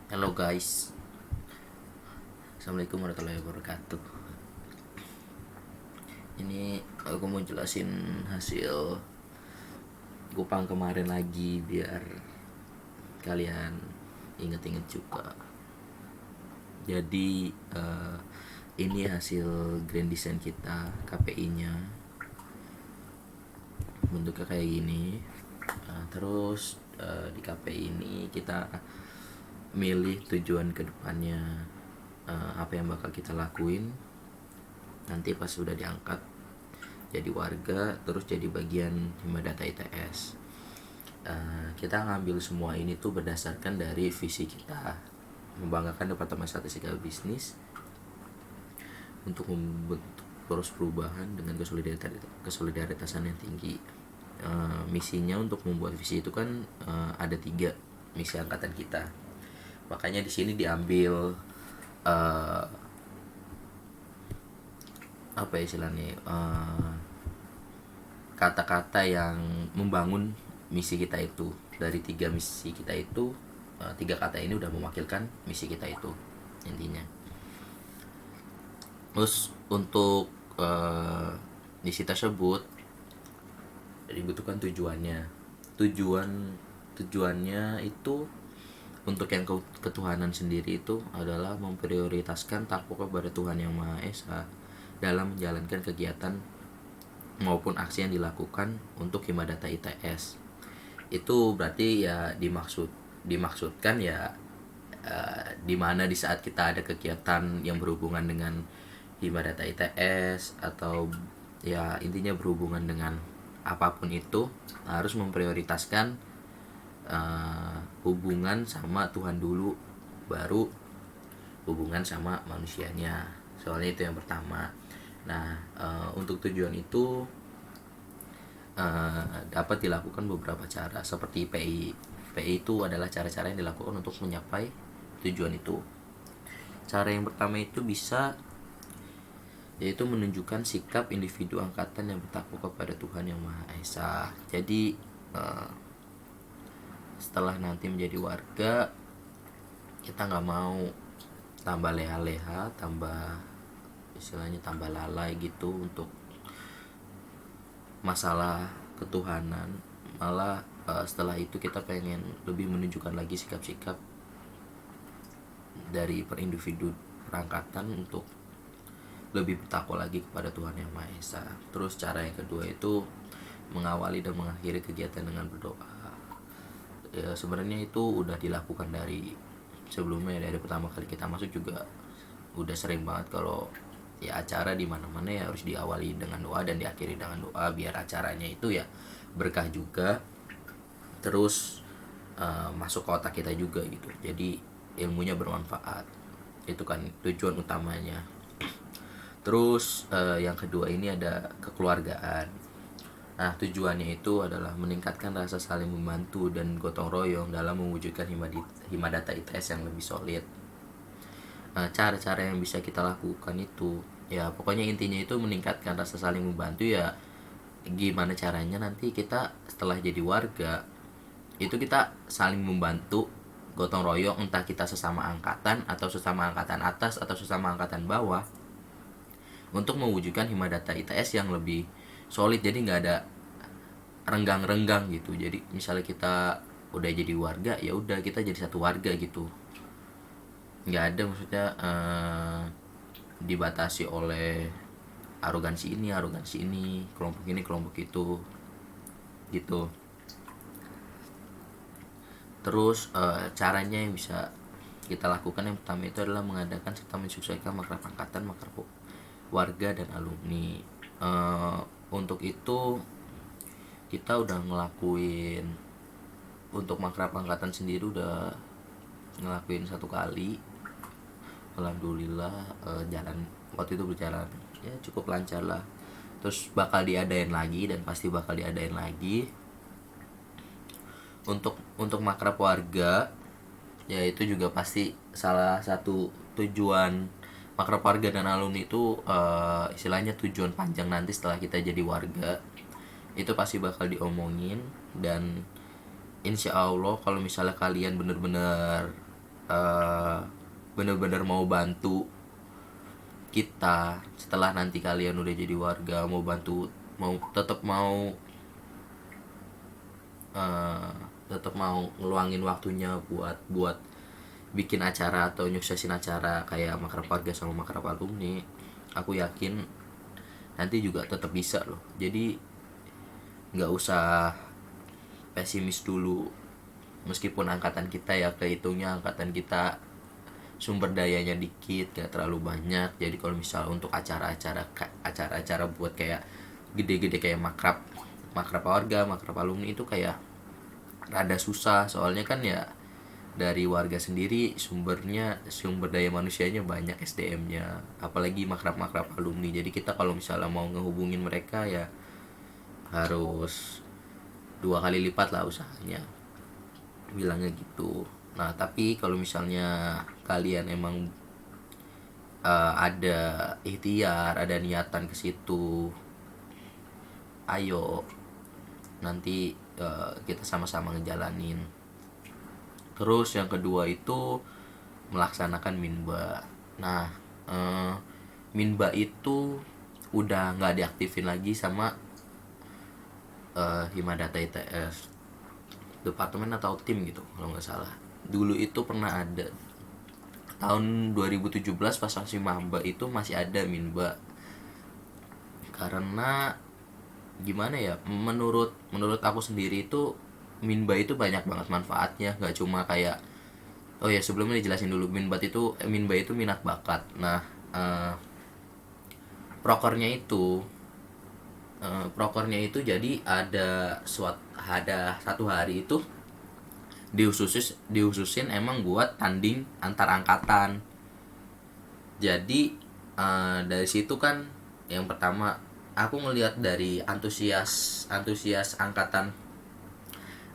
Halo guys, Assalamualaikum warahmatullahi wabarakatuh. Ini aku mau jelasin hasil Kupang kemarin lagi biar kalian inget-inget juga. Jadi ini hasil grand design kita, KPI-nya bentuknya kayak gini. Terus di KPI ini kita milih tujuan kedepannya, apa yang bakal kita lakuin nanti pas sudah diangkat jadi warga terus jadi bagian Himadata ITS. Kita ngambil semua ini tuh berdasarkan dari visi kita membanggakan Departemen Statistika Bisnis untuk membentuk poros perubahan dengan kesolidaritasan yang tinggi. Misinya untuk membuat visi itu kan ada 3 misi angkatan kita, makanya di sini diambil apa ya istilahnya, kata-kata yang membangun misi kita itu. Dari 3 misi kita itu, 3 kata ini udah mewakilkan misi kita itu intinya. Terus untuk misi tersebut dibutuhkan tujuannya. Tujuannya itu untuk yang ketuhanan sendiri itu adalah memprioritaskan takwa kepada Tuhan Yang Maha Esa dalam menjalankan kegiatan maupun aksi yang dilakukan untuk Himadata ITS. Itu berarti ya dimaksudkan ya di mana di saat kita ada kegiatan yang berhubungan dengan Himadata ITS atau ya intinya berhubungan dengan apapun itu harus memprioritaskan hubungan sama Tuhan dulu, baru hubungan sama manusianya. Soalnya itu yang pertama. Nah, untuk tujuan itu dapat dilakukan beberapa cara seperti PI. PI itu adalah cara-cara yang dilakukan untuk mencapai tujuan itu. Cara yang pertama itu bisa yaitu menunjukkan sikap individu angkatan yang bertakwa kepada Tuhan Yang Maha Esa. Jadi setelah nanti menjadi warga, kita nggak mau tambah leha-leha, tambah istilahnya tambah lalai gitu untuk masalah ketuhanan. Malah setelah itu kita pengen lebih menunjukkan lagi sikap-sikap dari per individu perangkatan untuk lebih bertakwa lagi kepada Tuhan Yang Maha Esa. Terus cara yang kedua itu mengawali dan mengakhiri kegiatan dengan berdoa. Ya, sebenarnya itu udah dilakukan dari sebelumnya, dari pertama kali kita masuk juga udah sering banget kalau ya acara di mana-mana ya harus diawali dengan doa dan diakhiri dengan doa biar acaranya itu ya berkah juga, terus masuk ke otak kita juga gitu, jadi ilmunya bermanfaat. Itu kan tujuan utamanya. Terus yang kedua ini ada kekeluargaan. Nah, tujuannya itu adalah meningkatkan rasa saling membantu dan gotong royong dalam mewujudkan Himadata ITS yang lebih solid. Cara-cara yang bisa kita lakukan itu ya pokoknya intinya itu meningkatkan rasa saling membantu. Ya gimana caranya nanti kita setelah jadi warga itu kita saling membantu, gotong royong, entah kita sesama angkatan atau sesama angkatan atas atau sesama angkatan bawah, untuk mewujudkan Himadata ITS yang lebih solid. Jadi nggak ada renggang-renggang gitu. Jadi misalnya kita udah jadi warga, ya udah kita jadi satu warga gitu, nggak ada maksudnya dibatasi oleh arogansi ini, kelompok itu gitu. Terus caranya yang bisa kita lakukan yang pertama itu adalah mengadakan serta mensukseskan makrab angkatan, makrab warga dan alumni. Untuk itu kita udah ngelakuin, untuk makrab angkatan sendiri udah ngelakuin 1 kali. Alhamdulillah jalan waktu itu berjalan ya cukup lancar lah. Terus bakal diadain lagi dan pasti bakal diadain lagi. Untuk makrab warga ya itu juga pasti salah satu tujuan makrab warga dan alumni itu istilahnya tujuan panjang nanti setelah kita jadi warga. Itu pasti bakal diomongin, dan insya Allah kalau misalnya kalian bener-bener uh, bener-bener mau bantu kita setelah nanti kalian udah jadi warga, mau bantu, mau tetap mau uh, tetap mau ngeluangin waktunya buat buat bikin acara atau nyuksesin acara kayak makrab warga sama makrab alumni, aku yakin nanti juga tetap bisa loh. Jadi nggak usah pesimis dulu, meskipun angkatan kita ya kehitungnya angkatan kita sumber dayanya dikit, gak terlalu banyak. Jadi kalau misal untuk acara-acara buat kayak gede-gede kayak makrab warga, makrab alumni itu kayak rada susah, soalnya kan ya dari warga sendiri sumber daya manusianya banyak, SDM-nya, apalagi makrab alumni. Jadi kita kalau misalnya mau ngehubungin mereka ya harus 2 kali lipat lah usahanya, bilangnya gitu. Nah tapi kalau misalnya kalian emang ada ikhtiar, ada niatan ke situ, ayo nanti kita sama-sama ngejalanin. Terus yang kedua itu melaksanakan minba. Nah minba itu udah nggak diaktifin lagi sama Himadata ITS departemen atau tim gitu kalau nggak salah. Dulu itu pernah ada tahun 2017 pas masih maba itu masih ada minba, karena gimana ya, menurut aku sendiri itu minba itu banyak banget manfaatnya, nggak cuma kayak, oh ya sebelumnya dijelasin dulu, minba itu minat bakat. Nah prokernya itu jadi ada satu hari itu dihususin emang buat tanding antar angkatan. Jadi dari situ kan yang pertama aku ngelihat dari antusias angkatan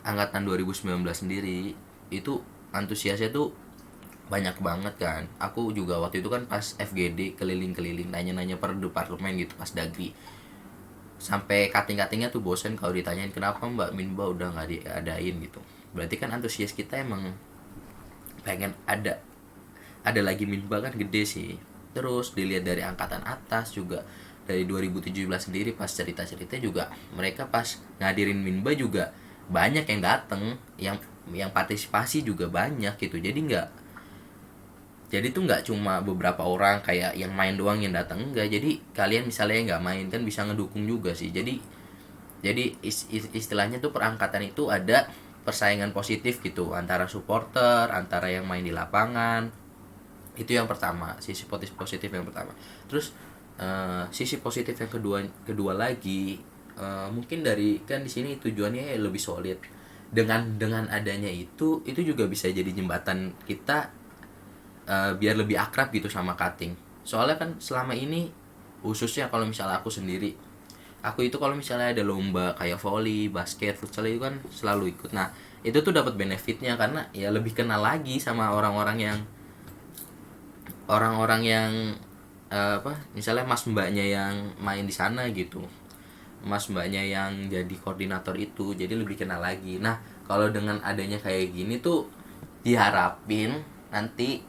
2019 sendiri, itu antusiasnya tuh banyak banget kan. Aku juga waktu itu kan pas FGD keliling-keliling nanya-nanya per departemen gitu pas Dagri, sampai kating-katingnya tuh bosen kalau ditanyain kenapa Mbak Minba udah nggak diadain gitu. Berarti kan antusias kita emang pengen ada lagi Minba kan, gede sih. Terus dilihat dari angkatan atas juga, dari 2017 sendiri pas cerita-cerita juga, mereka pas ngadirin Minba juga banyak yang dateng, yang partisipasi juga banyak gitu. Jadi tuh nggak cuma beberapa orang kayak yang main doang yang datang, enggak. Jadi kalian misalnya nggak main kan bisa ngedukung juga sih. Jadi istilahnya tuh perangkatan itu ada persaingan positif gitu antara supporter, antara yang main di lapangan. Itu yang pertama, sisi positif yang pertama. Terus sisi positif yang kedua lagi, mungkin dari kan di sini tujuannya lebih solid. Dengan adanya itu juga bisa jadi jembatan kita biar lebih akrab gitu sama cutting. Soalnya kan selama ini, khususnya kalau misalnya aku sendiri, aku itu kalau misalnya ada lomba kayak volley, basket, futsal itu kan selalu ikut. Nah itu tuh dapat benefitnya karena ya lebih kenal lagi sama orang-orang yang misalnya mas mbaknya yang main di sana gitu, mas mbaknya yang jadi koordinator itu, jadi lebih kenal lagi. Nah kalau dengan adanya kayak gini tuh diharapin nanti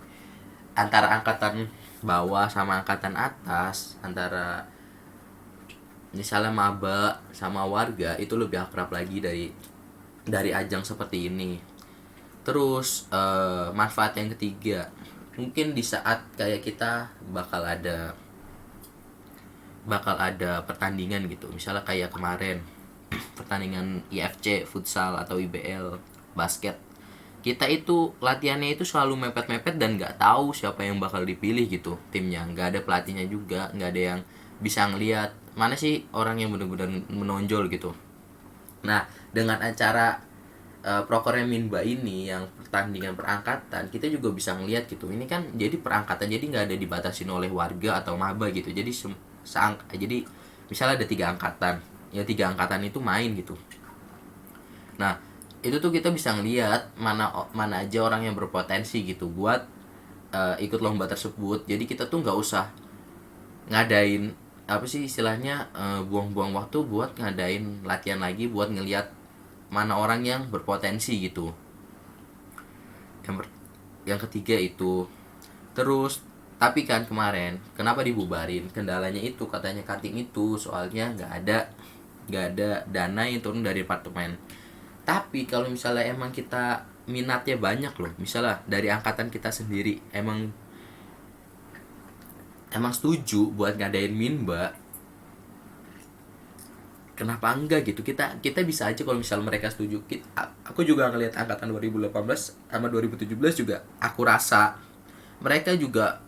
antara angkatan bawah sama angkatan atas, antara misalnya maba sama warga itu lebih akrab lagi dari ajang seperti ini. Terus manfaat yang ketiga, mungkin di saat kayak kita bakal ada pertandingan gitu, misalnya kayak kemarin pertandingan IFC futsal atau IBL basket, kita itu latihannya itu selalu mepet-mepet dan nggak tahu siapa yang bakal dipilih gitu timnya, nggak ada pelatihnya juga, nggak ada yang bisa ngelihat mana sih orang yang benar-benar menonjol gitu. Nah dengan acara prokernya Minba ini yang pertandingan perangkatan, kita juga bisa ngelihat gitu, ini kan jadi perangkatan, jadi nggak ada dibatasin oleh warga atau maba gitu. Jadi jadi misalnya ada 3 angkatan, ya 3 angkatan itu main gitu. Nah itu tuh kita bisa ngelihat mana aja orang yang berpotensi gitu buat ikut lomba tersebut. Jadi kita tuh nggak usah ngadain apa sih istilahnya, buang-buang waktu buat ngadain latihan lagi buat ngelihat mana orang yang berpotensi gitu. yang ketiga itu. Terus tapi kan kemarin kenapa dibubarin, kendalanya itu katanya cutting itu soalnya nggak ada dana yang turun dari departemen. Tapi kalau misalnya emang kita minatnya banyak loh, misalnya dari angkatan kita sendiri emang setuju buat ngadain minba, kenapa enggak gitu. Kita bisa aja kalau misalnya mereka setuju. Aku juga ngelihat angkatan 2018 sama 2017 juga, aku rasa mereka juga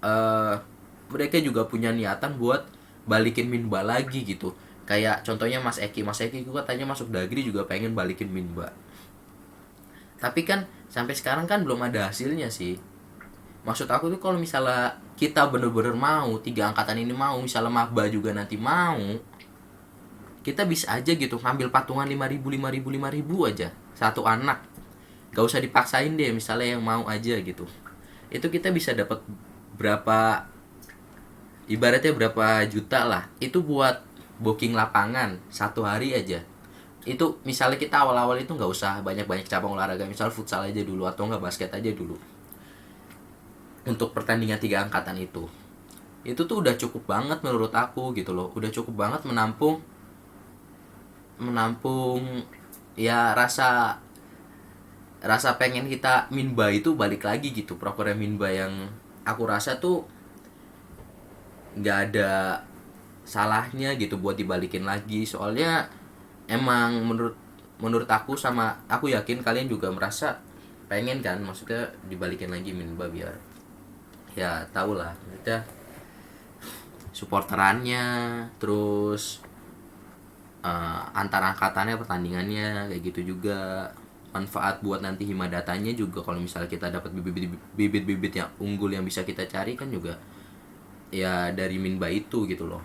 punya niatan buat balikin minba lagi gitu. Kayak contohnya Mas Eki itu katanya masuk Dagri juga pengen balikin minba. Tapi kan sampai sekarang kan belum ada hasilnya sih. Maksud aku tuh kalau misalnya kita bener-bener mau, tiga angkatan ini mau, misalnya maba juga nanti mau, kita bisa aja gitu ngambil patungan 5.000 aja satu anak. Gak usah dipaksain deh, misalnya yang mau aja gitu. Itu kita bisa dapat berapa, ibaratnya berapa juta lah. Itu buat booking lapangan satu hari aja. Itu misalnya kita awal-awal itu nggak usah banyak-banyak cabang olahraga, misal futsal aja dulu atau nggak basket aja dulu. Untuk pertandingan tiga angkatan itu tuh udah cukup banget menurut aku gitu loh. Udah cukup banget menampung menampung ya rasa pengen kita minba itu balik lagi gitu. Program minba yang aku rasa tuh nggak ada salahnya gitu buat dibalikin lagi. Soalnya emang menurut aku, sama aku yakin kalian juga merasa pengen kan, maksudnya dibalikin lagi minba biar ya tau lah kita supporterannya, terus antar angkatannya pertandingannya kayak gitu juga. Manfaat buat nanti himadatanya juga, kalau misalnya kita dapat bibit-bibit yang unggul yang bisa kita cari kan juga ya dari minba itu gitu loh.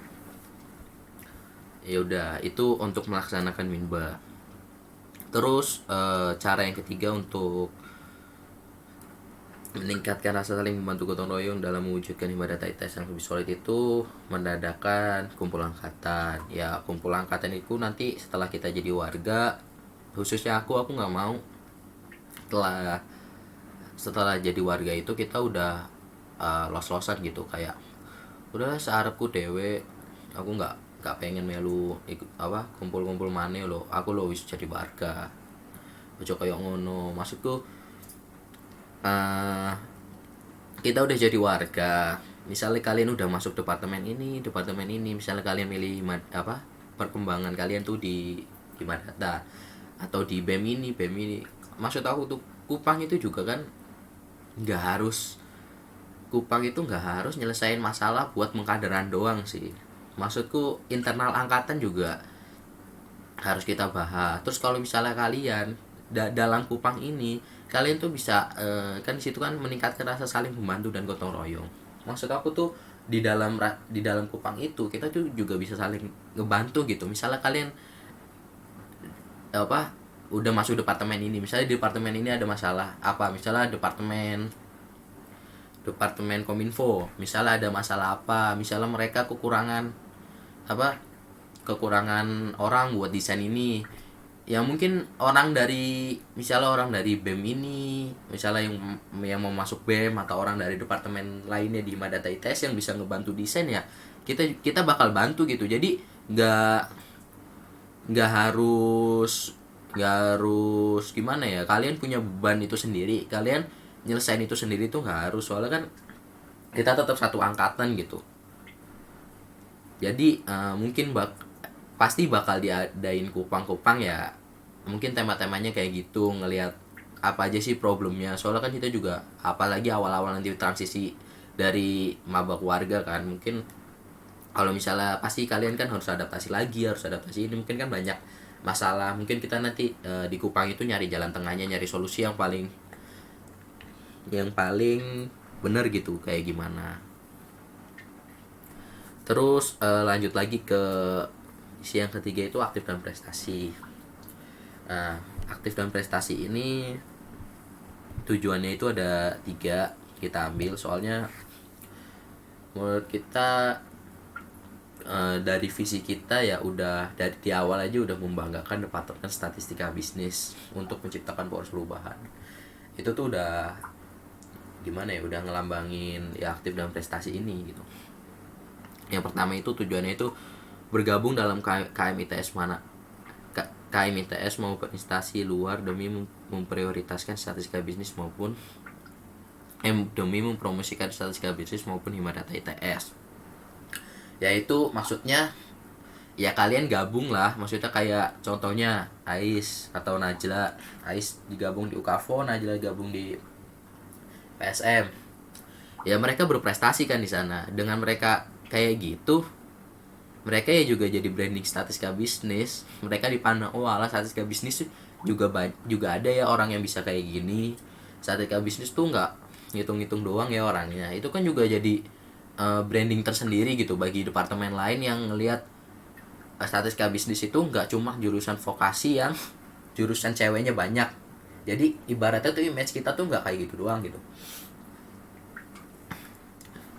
Ya udah, itu untuk melaksanakan minba. Terus cara yang ketiga untuk meningkatkan rasa saling membantu gotong royong dalam mewujudkan ibadah ITS yang lebih solid itu mendadakan kumpul angkatan. Ya kumpul angkatan itu nanti setelah kita jadi warga, khususnya aku nggak mau setelah jadi warga itu kita udah los-losan gitu, kayak udah searepku dewe, aku nggak pengen melu ikut kumpul-kumpul maneh lo, aku lo wis jadi warga. Ojo kayak ngono, maksudku kita udah jadi warga, misalnya kalian udah masuk departemen ini, misalnya kalian milih perkembangan kalian tuh di Madata atau di BEM ini, maksud aku tuh Kupang itu juga kan Kupang itu nggak harus nyelesain masalah buat mengkaderan doang sih. Maksudku internal angkatan juga harus kita bahas. Terus kalau misalnya kalian dalam Kupang ini, kalian tuh bisa kan di situ kan meningkatkan rasa saling membantu dan gotong royong. Maksud aku tuh di dalam Kupang itu kita tuh juga bisa saling ngebantu gitu. Misalnya kalian udah masuk departemen ini, misalnya di departemen ini ada masalah apa, misalnya departemen Kominfo, misalnya ada masalah apa, misalnya mereka kekurangan orang buat desain ini, ya mungkin misalnya orang dari BEM ini, misalnya yang mau masuk BEM, atau orang dari departemen lainnya di Madata ITS yang bisa ngebantu desain, ya kita bakal bantu gitu. Jadi nggak harus gimana ya, kalian punya beban itu sendiri, kalian nyelesain itu sendiri tuh nggak harus, soalnya kan kita tetap satu angkatan gitu. Jadi mungkin pasti bakal diadain Kupang ya, mungkin tema-temanya kayak gitu, ngelihat apa aja sih problemnya. Soalnya kan kita juga apalagi awal-awal nanti transisi dari maba ke warga kan, mungkin kalau misalnya pasti kalian kan harus adaptasi ini, mungkin kan banyak masalah. Mungkin kita nanti di Kupang itu nyari jalan tengahnya, nyari solusi yang paling bener gitu kayak gimana. Terus lanjut lagi ke isi yang ketiga, itu aktif dan prestasi. Aktif dan prestasi ini tujuannya itu ada 3 kita ambil, soalnya menurut kita dari visi kita ya udah dari di awal aja udah membanggakan Departemen Statistika Bisnis untuk menciptakan poros perubahan. Itu tuh udah gimana ya, udah ngelambangin ya aktif dalam prestasi ini gitu. Yang pertama itu tujuannya itu bergabung dalam KM ITS KM ITS maupun instansi luar demi memprioritaskan statistika bisnis maupun demi mempromosikan statistika bisnis maupun hima data ITS. Yaitu maksudnya ya kalian gabung lah, maksudnya kayak contohnya Ais atau Najla, Ais digabung di UKAVO, Najla gabung di PSM. Ya mereka berprestasi kan di sana. Dengan mereka kayak gitu, mereka ya juga jadi branding statistika bisnis. Mereka dipandang, oh alah statistika bisnis juga ada ya orang yang bisa kayak gini. Statistika bisnis tuh nggak ngitung-ngitung doang ya orangnya. Itu kan juga jadi branding tersendiri gitu bagi departemen lain yang ngelihat statistika bisnis itu nggak cuma jurusan vokasi yang jurusan ceweknya banyak. Jadi ibaratnya tuh image kita tuh nggak kayak gitu doang gitu.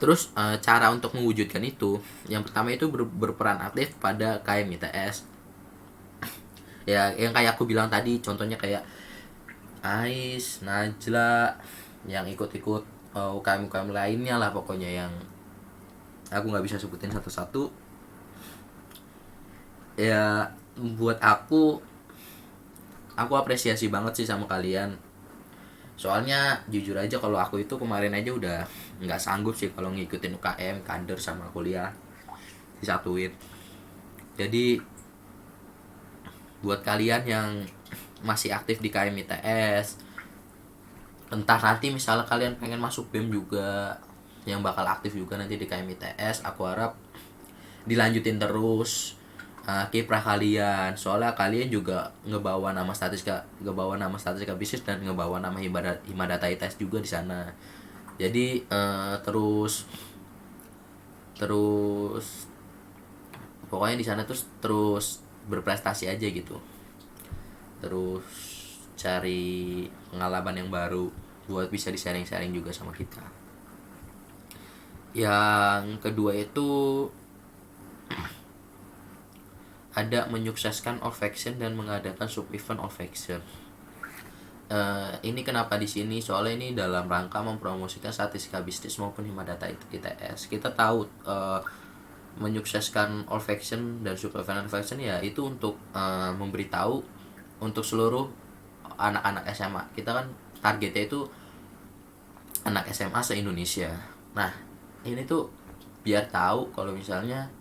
Terus cara untuk mewujudkan itu, yang pertama itu berperan aktif pada KM ITS. Ya yang kayak aku bilang tadi, contohnya kayak Ais, Najla, yang ikut-ikut UKM-UKM lainnya lah pokoknya, yang aku nggak bisa sebutin satu-satu. Ya buat aku apresiasi banget sih sama kalian. Soalnya jujur aja kalau aku itu kemarin aja udah nggak sanggup sih kalau ngikutin UKM, kader sama kuliah disatuin. Jadi buat kalian yang masih aktif di KM ITS, entah nanti misalnya kalian pengen masuk BEM juga, yang bakal aktif juga nanti di KM ITS, aku harap dilanjutin terus kiprah kalian. Soalnya kalian juga ngebawa nama statistika bisnis dan ngebawa nama hima data ITS juga di sana. Jadi terus pokoknya di sana terus berprestasi aja gitu. Terus cari pengalaman yang baru buat bisa di-sharing-sharing juga sama kita. Yang kedua itu ada menyukseskan all faction dan mengadakan sub event all faction. Ini kenapa di sini? Soalnya ini dalam rangka mempromosikan statistika bisnis maupun hima data ITS. Kita tahu menyukseskan all faction dan sub event all faction ya itu untuk memberitahu untuk seluruh anak-anak SMA. Kita kan targetnya itu anak SMA se-Indonesia. Nah, ini tuh biar tahu kalau misalnya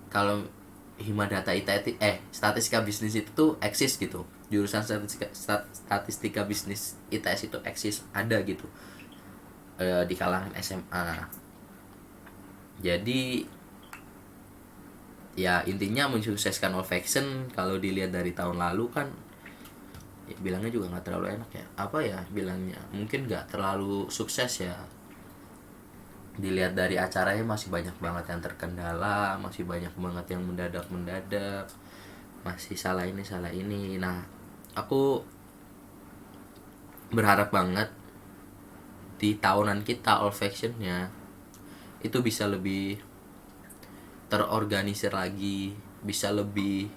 kalau hima data ITS statistika bisnis itu tuh eksis gitu. Jurusan statistika bisnis ITS itu eksis, ada gitu di kalangan SMA. Jadi ya intinya mensukseskan all faction. Kalau dilihat dari tahun lalu kan ya, bilangnya juga nggak terlalu enak ya, apa ya bilangnya, mungkin nggak terlalu sukses ya. Dilihat dari acaranya masih banyak banget yang terkendala, masih banyak banget yang mendadak, masih salah ini. Nah, aku berharap banget di tahunan kita all factionnya itu bisa lebih terorganisir lagi, bisa lebih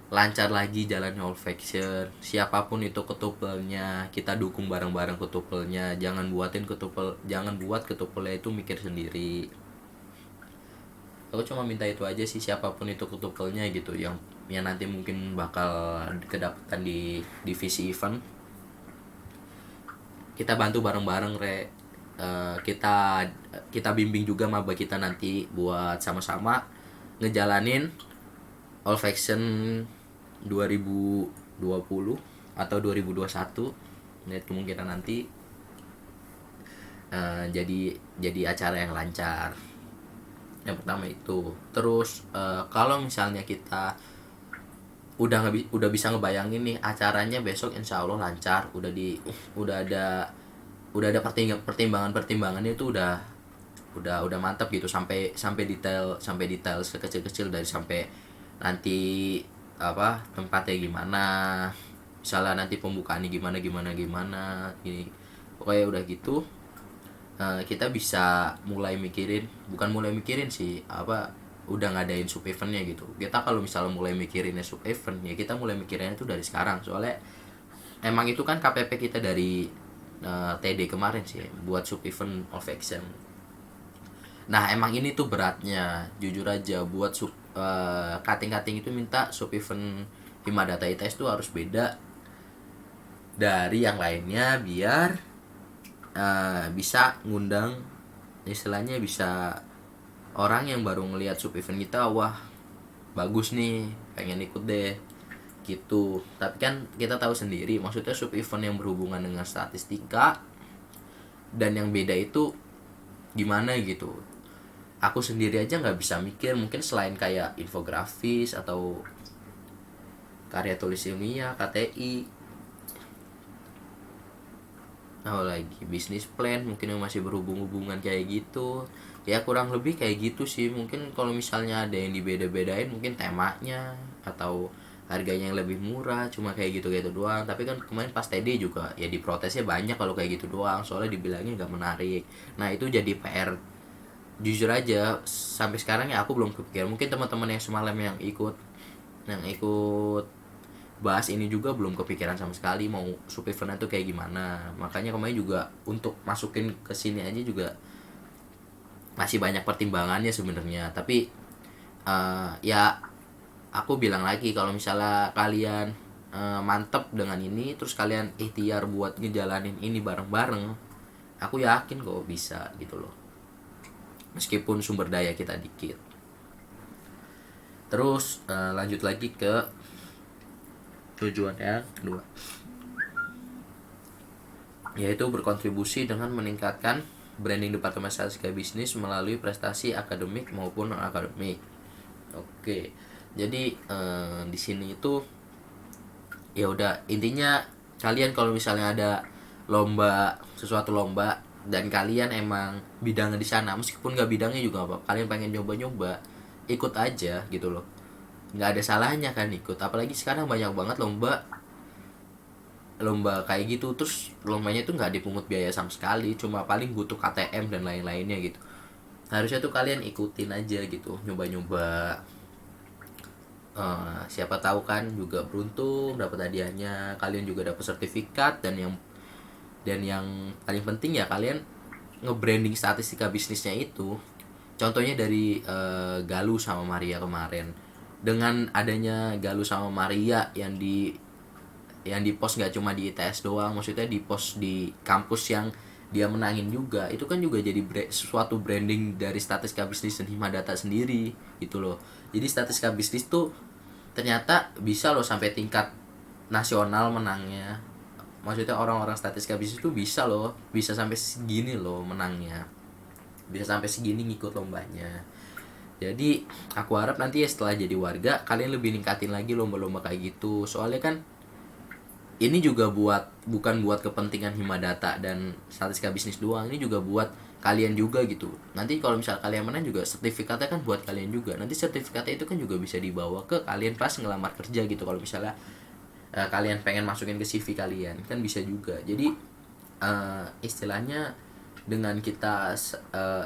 lancar lagi jalannya all faction. Siapapun itu ketupelnya, kita dukung bareng-bareng ketupelnya. Jangan buat ketupelnya itu mikir sendiri. Aku cuma minta itu aja sih, siapapun itu ketupelnya gitu, yang nanti mungkin bakal kedapatan di divisi event. Kita bantu bareng-bareng kita bimbing juga maba kita nanti buat sama-sama ngejalanin all faction 2020 atau 2021. Lihat kemungkinan nanti jadi acara yang lancar. Yang pertama itu. Terus kalau misalnya kita udah bisa ngebayangin nih acaranya besok insya Allah lancar, udah ada pertimbangannya itu udah mantap gitu, sampai detail sekecil-kecil, dari sampai nanti tempatnya gimana, misalnya nanti pembukaannya gimana ini pokoknya udah gitu. Kita bisa bukan mulai mikirin sih, udah ngadain sub eventnya gitu. Kita kalau misalnya mulai mikirinnya sub event ya kita mulai mikirinnya itu dari sekarang, soalnya emang itu kan KPP kita dari TD kemarin sih, buat sub event of action. Nah emang ini tuh beratnya, jujur aja, buat cutting itu minta sub event Himadata ITS tuh harus beda dari yang lainnya, biar bisa ngundang, istilahnya bisa orang yang baru ngelihat sub event kita, wah bagus nih, pengen ikut deh gitu. Tapi kan kita tahu sendiri, maksudnya sub event yang berhubungan dengan statistika dan yang beda itu gimana gitu. Aku sendiri aja nggak bisa mikir, mungkin selain kayak infografis atau karya tulis ilmiah, KTI, lagi bisnis plan mungkin yang masih berhubungan kayak gitu. Ya kurang lebih kayak gitu sih. Mungkin kalau misalnya ada yang dibeda-bedain, mungkin temanya atau harganya yang lebih murah, cuma kayak gitu-gitu doang. Tapi kan kemarin pas TD juga ya diprotesnya banyak kalau kayak gitu doang, soalnya dibilangnya nggak menarik. Nah itu jadi PR. Jujur aja sampai sekarang ya aku belum kepikiran. Mungkin teman-teman yang semalam yang ikut bahas ini juga belum kepikiran sama sekali mau sub event itu kayak gimana. Makanya kemarin juga untuk masukin ke sini aja juga masih banyak pertimbangannya sebenarnya. Tapi ya aku bilang lagi, kalau misalnya kalian mantep dengan ini, terus kalian ikhtiar buat ngejalanin ini bareng-bareng, aku yakin kok bisa gitu loh, meskipun sumber daya kita dikit. Terus lanjut lagi ke tujuan yang kedua, yaitu berkontribusi dengan meningkatkan branding Departemen Statistika Bisnis melalui prestasi akademik maupun non akademik. Oke, jadi di sini itu ya udah, intinya kalian kalau misalnya ada suatu lomba dan kalian emang bidangnya di sana, meskipun nggak bidangnya juga apa, kalian pengen nyoba-nyoba, ikut aja gitu loh, nggak ada salahnya kan ikut. Apalagi sekarang banyak banget lomba kayak gitu, terus lombanya tuh nggak dipungut biaya sama sekali, cuma paling butuh KTM dan lain-lainnya gitu. Harusnya tuh kalian ikutin aja gitu, nyoba-nyoba. Siapa tahu kan juga beruntung dapat hadiahnya, kalian juga dapat sertifikat, dan yang paling penting ya kalian nge-branding statistika bisnisnya itu. Contohnya dari Galuh sama Maria kemarin. Dengan adanya Galuh sama Maria yang di post nggak cuma di ITS doang, maksudnya di post di kampus yang dia menangin juga, itu kan juga jadi suatu branding dari statistika bisnis dan Himadata sendiri gitu loh. Jadi statistika bisnis tuh ternyata bisa loh sampai tingkat nasional menangnya. Maksudnya orang-orang statistika bisnis tuh bisa sampai segini loh menangnya, bisa sampai segini ngikut lombanya. Jadi aku harap nanti ya setelah jadi warga, kalian lebih ningkatin lagi lomba-lomba kayak gitu. Soalnya kan ini juga bukan buat kepentingan Himadata dan statistika bisnis doang, ini juga buat kalian juga gitu. Nanti kalau misal kalian menang juga, sertifikatnya kan buat kalian juga. Nanti sertifikatnya itu kan juga bisa dibawa ke kalian pas ngelamar kerja gitu. Kalau misalnya kalian pengen masukin ke CV kalian, kan bisa juga. Jadi istilahnya dengan kita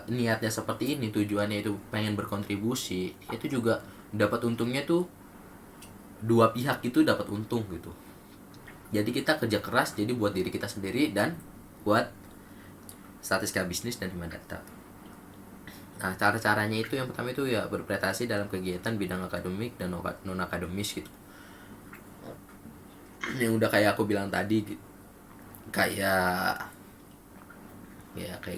niatnya seperti ini, tujuannya itu pengen berkontribusi, itu juga dapat untungnya tuh, dua pihak itu dapat untung gitu. Jadi kita kerja keras, jadi buat diri kita sendiri dan buat statistika bisnis dan Himadata. Nah cara-caranya itu, yang pertama itu ya berprestasi dalam kegiatan bidang akademik dan non akademis gitu. Yang udah kayak aku bilang tadi, kayak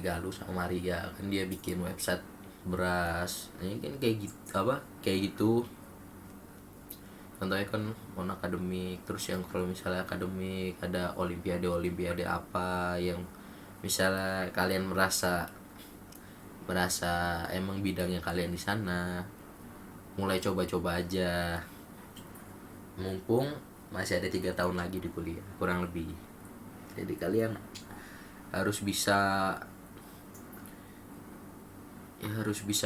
Galuh sama Maria kan, dia bikin website beras, ini kan kayak gitu. Contohnya kan non akademik. Terus yang kalau misalnya akademik, ada olimpiade apa yang misalnya kalian merasa emang bidangnya kalian di sana, mulai coba-coba aja, mumpung masih ada 3 tahun lagi di kuliah kurang lebih. Jadi kalian harus bisa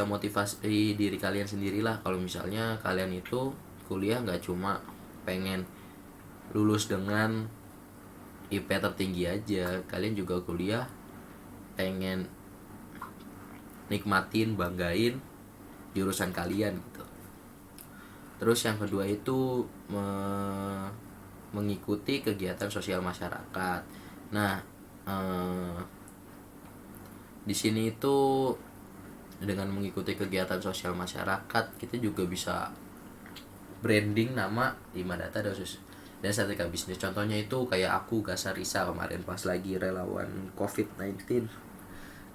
motivasi diri kalian sendirilah. Kalau misalnya kalian itu kuliah nggak cuma pengen lulus dengan IP tertinggi aja, kalian juga kuliah pengen nikmatin, banggain jurusan kalian gitu. Terus yang kedua itu mengikuti kegiatan sosial masyarakat. Nah eh, di sini itu dengan mengikuti kegiatan sosial masyarakat kita juga bisa branding nama Hima Data dan Strategika Bisnis. Contohnya itu kayak aku Gasa Risa kemarin pas lagi relawan COVID-19.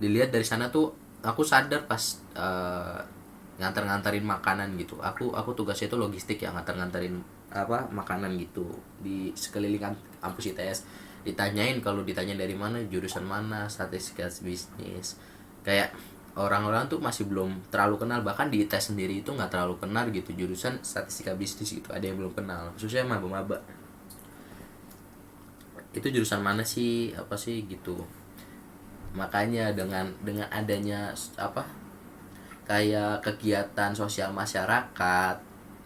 Dilihat dari sana tuh aku sadar pas nganter-nganterin makanan gitu. Aku tugasnya itu logistik ya, nganter-nganterin apa makanan gitu di sekeliling kampus ITS. Ditanyain, kalau ditanya dari mana, jurusan mana, statistika bisnis, kayak orang-orang tuh masih belum terlalu kenal, bahkan di ITS sendiri itu nggak terlalu kenal gitu jurusan statistika bisnis gitu, ada yang belum kenal khususnya maba-maba, itu jurusan mana sih, apa sih gitu. Makanya dengan adanya apa kayak kegiatan sosial masyarakat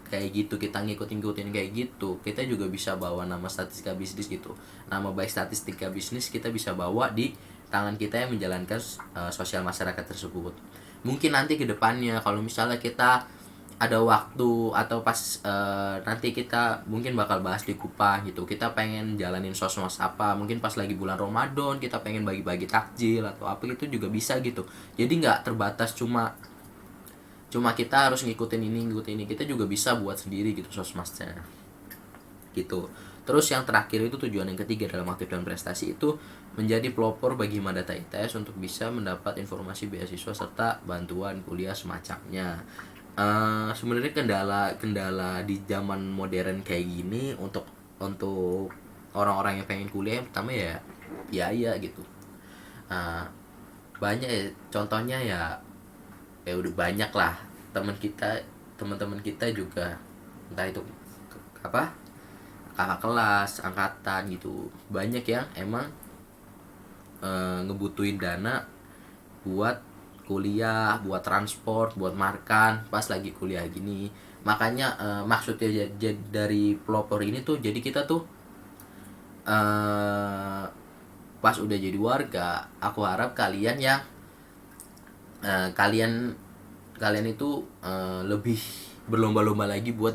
kayak gitu, kita ngikutin kayak gitu, kita juga bisa bawa nama statistika bisnis gitu, nama baik statistika bisnis kita bisa bawa di tangan kita yang menjalankan sosial masyarakat tersebut. Mungkin nanti ke depannya kalau misalnya kita ada waktu atau pas nanti kita mungkin bakal bahas di Kupah gitu, kita pengen jalanin sosmas apa, mungkin pas lagi bulan Ramadan kita pengen bagi-bagi takjil atau apa gitu juga bisa gitu. Jadi nggak terbatas cuma cuma kita harus ngikutin ini, kita juga bisa buat sendiri gitu sosmasnya gitu. Terus yang terakhir itu tujuan yang ketiga dalam aktif dan prestasi itu menjadi pelopor bagi Madata ITS untuk bisa mendapat informasi beasiswa serta bantuan kuliah semacamnya. Sebenarnya kendala di zaman modern kayak gini untuk orang-orang yang pengen kuliah, yang pertama ya biaya gitu. Uh, Banyak ya, contohnya ya udah banyak lah teman-teman kita juga, entah itu apa kakak kelas angkatan gitu, banyak yang emang ngebutuhin dana buat kuliah, buat transport, buat makan pas lagi kuliah gini. Makanya maksudnya dari pelopor ini tuh jadi kita tuh pas udah jadi warga, aku harap kalian yang kalian itu lebih berlomba-lomba lagi buat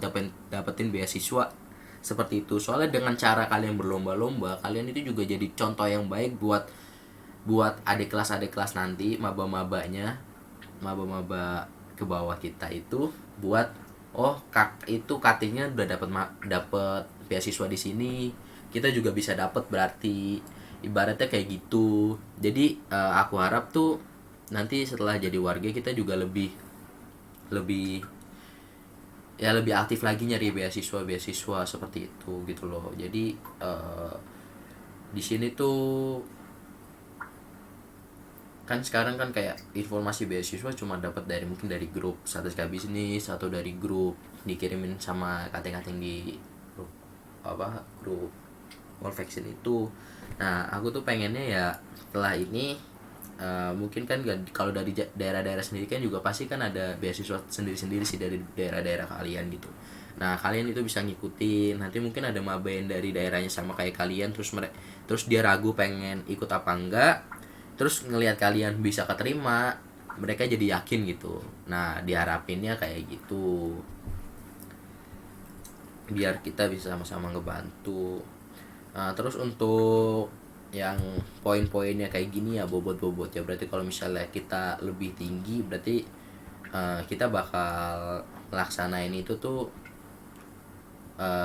dapetin beasiswa seperti itu. Soalnya dengan cara kalian berlomba-lomba, kalian itu juga jadi contoh yang baik buat adik kelas nanti, maba ke bawah kita itu, buat oh itu katanya udah dapat beasiswa di sini, kita juga bisa dapat, berarti ibaratnya kayak gitu. Jadi aku harap tuh nanti setelah jadi warga kita juga lebih lebih lebih aktif lagi nyari beasiswa seperti itu gitu loh. Jadi di sini tuh kan sekarang kan kayak informasi beasiswa cuma dapat mungkin dari grup statistika bisnis atau dari grup dikirimin sama kating-kating di grup grup World Vaccine itu. Nah aku tuh pengennya ya setelah ini mungkin kan kalau dari daerah-daerah sendiri kan juga pasti kan ada beasiswa sendiri-sendiri sih dari daerah-daerah kalian gitu. Nah kalian itu bisa ngikutin, nanti mungkin ada maba yang dari daerahnya sama kayak kalian, terus dia ragu pengen ikut apa enggak, terus ngelihat kalian bisa keterima, mereka jadi yakin gitu. Nah diharapinnya kayak gitu, biar kita bisa sama-sama ngebantu. Terus untuk yang poin-poinnya kayak gini ya, bobot-bobot ya, berarti kalau misalnya kita lebih tinggi berarti kita bakal laksanain itu tuh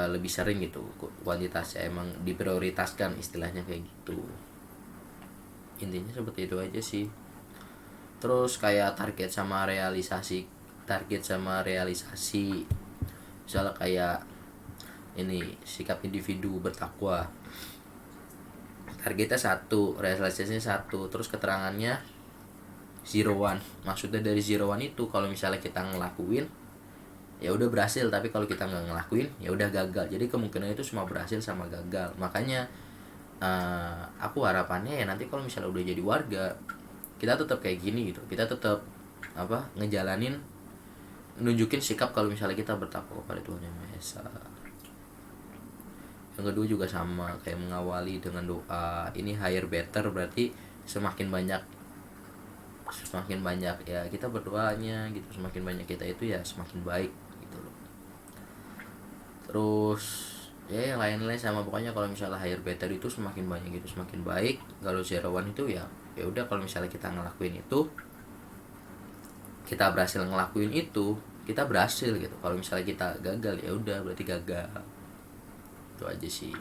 lebih sering gitu, kuantitasnya emang diprioritaskan istilahnya kayak gitu. Intinya seperti itu aja sih. Terus kayak target sama realisasi misalnya kayak ini sikap individu bertakwa, targetnya 1, realisasinya 1, terus keterangannya 0-1. Maksudnya dari 0-1 itu kalau misalnya kita ngelakuin ya udah berhasil, tapi kalau kita nggak ngelakuin ya udah gagal. Jadi kemungkinan itu semua berhasil sama gagal. Makanya aku harapannya ya nanti kalau misalnya udah jadi warga kita tetap kayak gini gitu, kita tetap ngejalanin, nunjukin sikap kalau misalnya kita bertakwa kepada Tuhan Yang Maha Esa. Yang kedua juga sama kayak mengawali dengan doa. Ini higher better, berarti semakin banyak ya kita berdoanya gitu, semakin banyak kita itu ya semakin baik gitu loh. Terus ya yang lain-lain sama. Pokoknya kalau misalnya higher better itu semakin banyak itu semakin baik. Kalau zero one itu ya ya udah, kalau misalnya kita ngelakuin itu, kita berhasil ngelakuin itu, kita berhasil gitu. Kalau misalnya kita gagal ya udah berarti gagal. Itu aja sih.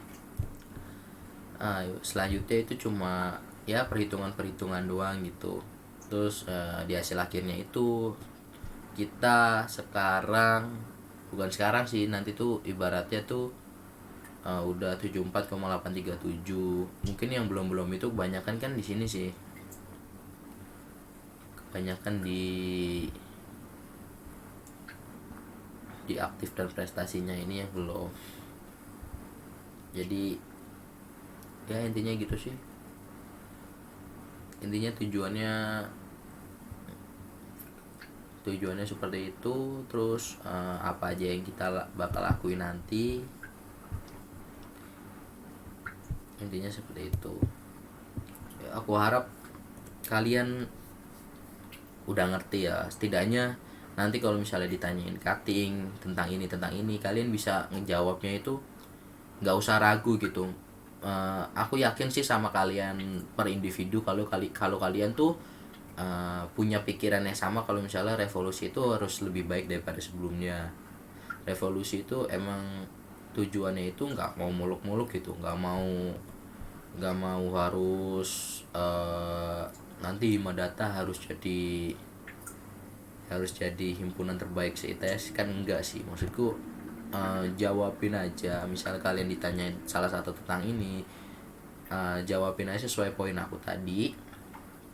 Selanjutnya itu cuma ya perhitungan-perhitungan doang gitu. Terus di hasil akhirnya itu kita sekarang, bukan sekarang sih, nanti tuh ibaratnya tuh udah 74,837. Mungkin yang belum itu kebanyakan kan di sini sih, kebanyakan di aktif dan prestasinya ini yang belum. Jadi ya intinya gitu sih, intinya tujuannya seperti itu. Terus apa aja yang kita bakal lakuin nanti, intinya seperti itu ya. Aku harap kalian udah ngerti ya, setidaknya nanti kalau misalnya ditanyain cutting tentang ini kalian bisa ngejawabnya itu nggak usah ragu gitu. Aku yakin sih sama kalian per individu, kalau kalian tuh punya pikiran yang sama, kalau misalnya revolusi itu harus lebih baik daripada sebelumnya. Revolusi itu emang tujuannya itu nggak mau muluk-muluk gitu, nggak mau harus nanti Himadata harus jadi himpunan terbaik se-ITS kan, enggak sih. Maksudku jawabin aja. Misal kalian ditanyain salah satu tentang ini, jawabin aja sesuai poin aku tadi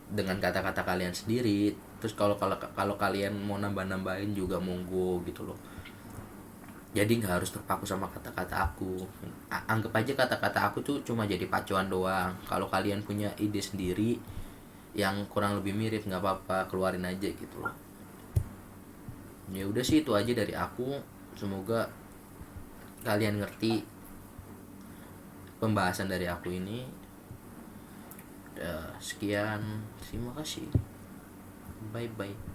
dengan kata-kata kalian sendiri. Terus kalau kalian mau nambah-nambahin juga monggo gitu loh. Jadi nggak harus terpaku sama kata-kata aku. Anggap aja kata-kata aku tuh cuma jadi pacuan doang. Kalau kalian punya ide sendiri yang kurang lebih mirip, nggak apa-apa, keluarin aja gitu loh. Ya udah sih, itu aja dari aku. Semoga kalian ngerti pembahasan dari aku ini. Sekian, terima kasih, bye bye.